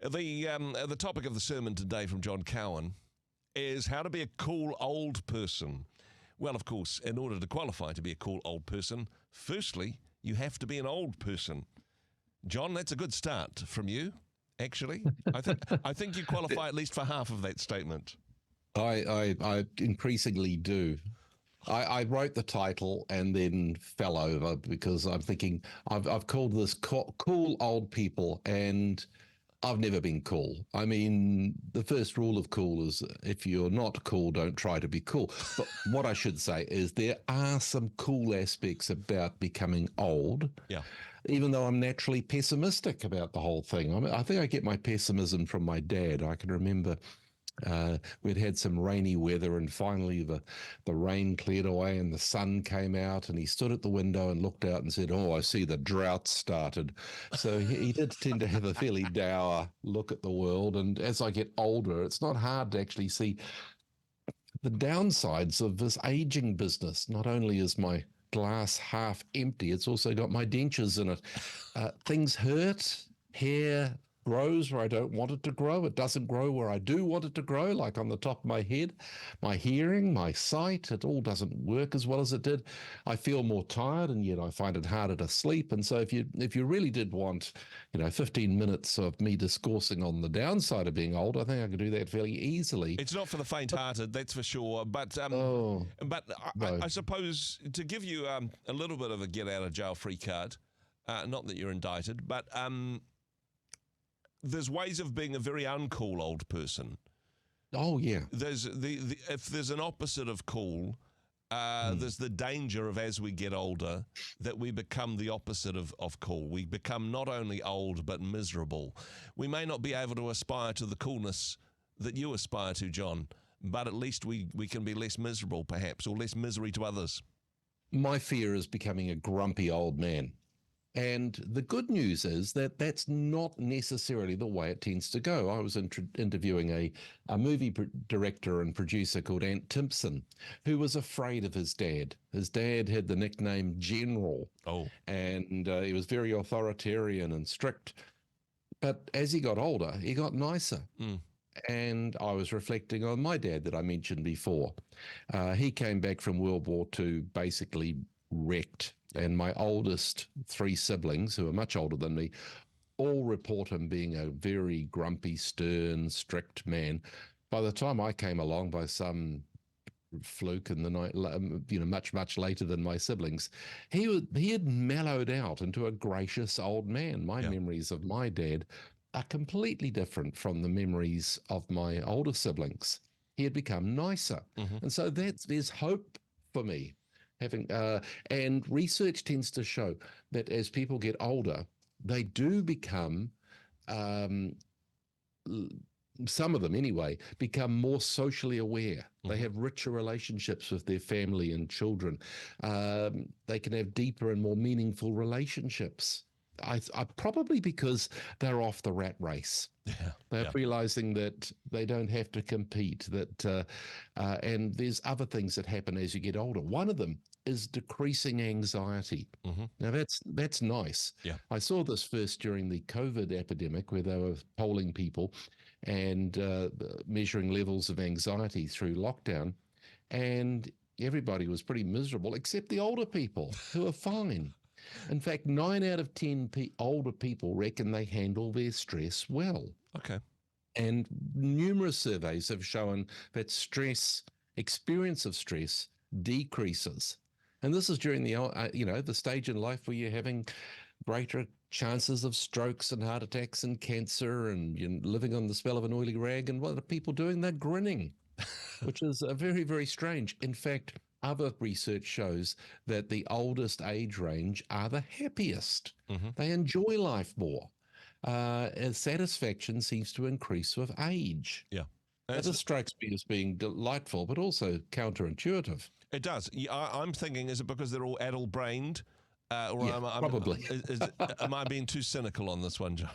The topic of the sermon today from John Cowan is how to be a cool old person. Well, of course, in order to qualify to be a cool old person, firstly, you have to be an old person. John, that's a good start from you, actually. I think you qualify at least for half of that statement. I increasingly do. I wrote the title and then fell over because I'm thinking I've called this cool old people, and I've never been cool. I mean, the first rule of cool is if you're not cool, don't try to be cool. But what I should say is there are some cool aspects about becoming old. Yeah. Even though I'm naturally pessimistic about the whole thing. I think I get my pessimism from my dad. I can remember we'd had some rainy weather, and finally the rain cleared away and the sun came out, and he stood at the window and looked out and said, "Oh, I see the drought started." So he did tend to have a fairly dour look at the world. And as I get older, it's not hard to actually see the downsides of this aging business. Not only is my glass half empty, it's also got my dentures in it. Things hurt, hair grows where I don't want it to grow. It doesn't grow where I do want it to grow, like on the top of my head. My hearing, my sight, it all doesn't work as well as it did. I feel more tired, and yet I find it harder to sleep. And so if you really did want, 15 minutes of me discoursing on the downside of being old, I think I could do that fairly easily. It's not for the faint-hearted, that's for sure. But no. I suppose to give you a little bit of a get-out-of-jail-free card, not that you're indicted, but there's ways of being a very uncool old person. Oh, yeah. There's if there's an opposite of cool, there's the danger of, as we get older, that we become the opposite of cool. We become not only old, but miserable. We may not be able to aspire to the coolness that you aspire to, John, but at least we can be less miserable, perhaps, or less misery to others. My fear is becoming a grumpy old man. And the good news is that that's not necessarily the way it tends to go. I was interviewing a movie director and producer called Ant Timpson, who was afraid of his dad. His dad had the nickname General. Oh. And he was very authoritarian and strict. But as he got older, he got nicer. Mm. And I was reflecting on my dad that I mentioned before. He came back from World War II basically wrecked. And my oldest three siblings, who are much older than me, all report him being a very grumpy, stern, strict man. By the time I came along, by some fluke in the night, much, much later than my siblings, he had mellowed out into a gracious old man. My memories of my dad are completely different from the memories of my older siblings. He had become nicer. Mm-hmm. And so there's hope for me. And research tends to show that as people get older, they do become, some of them anyway, become more socially aware. Mm-hmm. They have richer relationships with their family and children. They can have deeper and more meaningful relationships. I probably because they're off the rat race. Yeah, they're realizing that they don't have to compete, and there's other things that happen as you get older. One of them is decreasing anxiety. Mm-hmm. Now that's nice. Yeah. I saw this first during the COVID epidemic, where they were polling people and measuring levels of anxiety through lockdown, and everybody was pretty miserable except the older people, who are fine. In fact, 9 out of 10 older people reckon they handle their stress well. Okay. And numerous surveys have shown that experience of stress decreases. And this is during the stage in life where you're having greater chances of strokes and heart attacks and cancer, and you're living on the smell of an oily rag. And what are people doing? They're grinning, which is very, very strange. In fact, other research shows that the oldest age range are the happiest. Mm-hmm. They enjoy life more. And satisfaction seems to increase with age. Yeah. That just strikes me as being delightful, but also counterintuitive. It does. I'm thinking, is it because they're all adult-brained? Probably. Am I being too cynical on this one, John?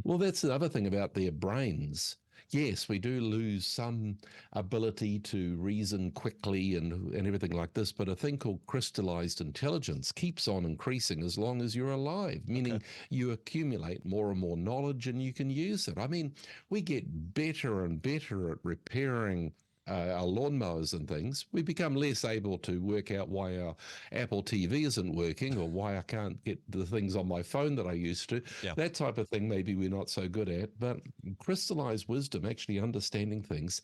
Well, that's the other thing about their brains. yes, we do lose some ability to reason quickly and everything like this, but a thing called crystallized intelligence keeps on increasing as long as you're alive, meaning you accumulate more and more knowledge and you can use it. I mean, we get better and better at repairing our lawnmowers and things. We become less able to work out why our Apple TV isn't working or why I can't get the things on my phone that I used to. Yeah. That type of thing maybe we're not so good at, but crystallized wisdom, actually understanding things,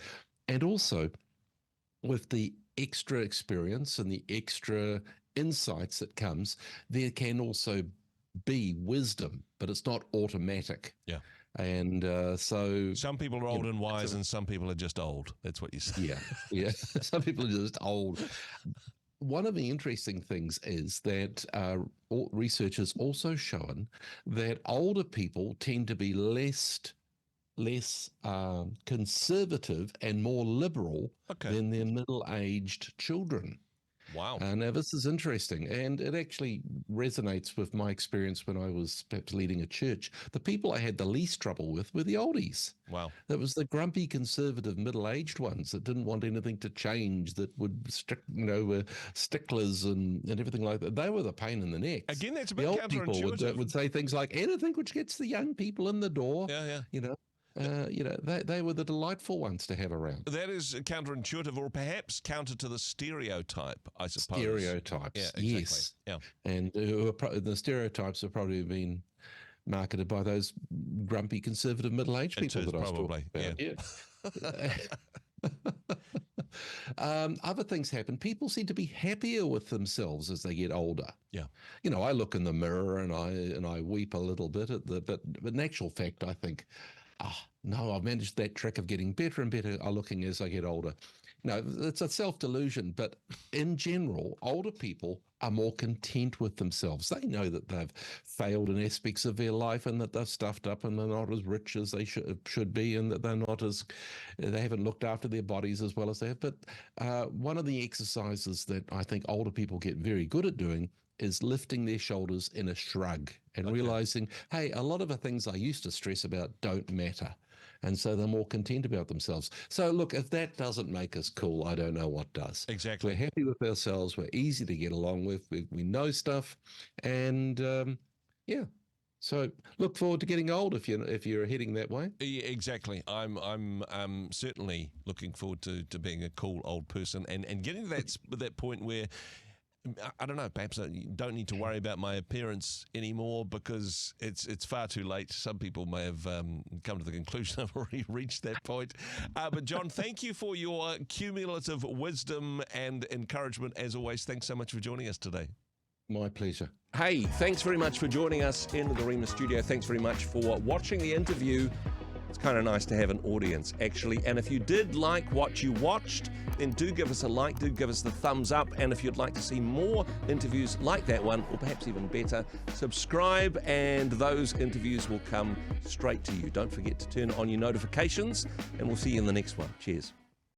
and also with the extra experience and the extra insights that comes, there can also be wisdom, but it's not automatic. Yeah. And so some people are old and wise, and some people are just old. That's what you say. Yeah. Some people are just old. One of the interesting things is that research has also shown that older people tend to be less conservative and more liberal than their middle-aged children. Wow. Now, this is interesting, and it actually resonates with my experience when I was perhaps leading a church. The people I had the least trouble with were the oldies. Wow. That was the grumpy, conservative, middle-aged ones that didn't want anything to change, that would were sticklers and everything like that. They were the pain in the neck. Again, that's a bit the old people counterintuitive. would say things like, anything which gets the young people in the door. Yeah. They were the delightful ones to have around. That is counterintuitive, or perhaps counter to the stereotype, I suppose. Stereotypes, yeah, exactly. Yes. Yeah. And the stereotypes have probably been marketed by those grumpy, conservative, middle-aged people that I was talking about. Yeah. Other things happen. People seem to be happier with themselves as they get older. Yeah. I look in the mirror and I weep a little bit but in actual fact, I think, no, I've managed that trick of getting better and better looking as I get older. No, it's a self-delusion, but in general, older people are more content with themselves. They know that they've failed in aspects of their life and that they've stuffed up and they're not as rich as they should be, and that they haven't looked after their bodies as well as they have. But one of the exercises that I think older people get very good at doing is lifting their shoulders in a shrug and realizing, hey, a lot of the things I used to stress about don't matter. And so they're more content about themselves. So look, if that doesn't make us cool, I don't know what does. Exactly. We're happy with ourselves. We're easy to get along with. We know stuff. And so look forward to getting old if you're heading that way. Yeah, exactly. I'm certainly looking forward to being a cool old person and getting to that point where, I don't know, perhaps I don't need to worry about my appearance anymore because it's far too late. Some people may have come to the conclusion I've already reached that point. But John, thank you for your cumulative wisdom and encouragement as always. Thanks so much for joining us today. My pleasure. Hey, thanks very much for joining us in the Rhema studio. Thanks very much for watching the interview. It's kind of nice to have an audience, actually. And if you did like what you watched, then do give us a like, do give us the thumbs up. And if you'd like to see more interviews like that one, or perhaps even better, subscribe and those interviews will come straight to you. Don't forget to turn on your notifications, and we'll see you in the next one. Cheers.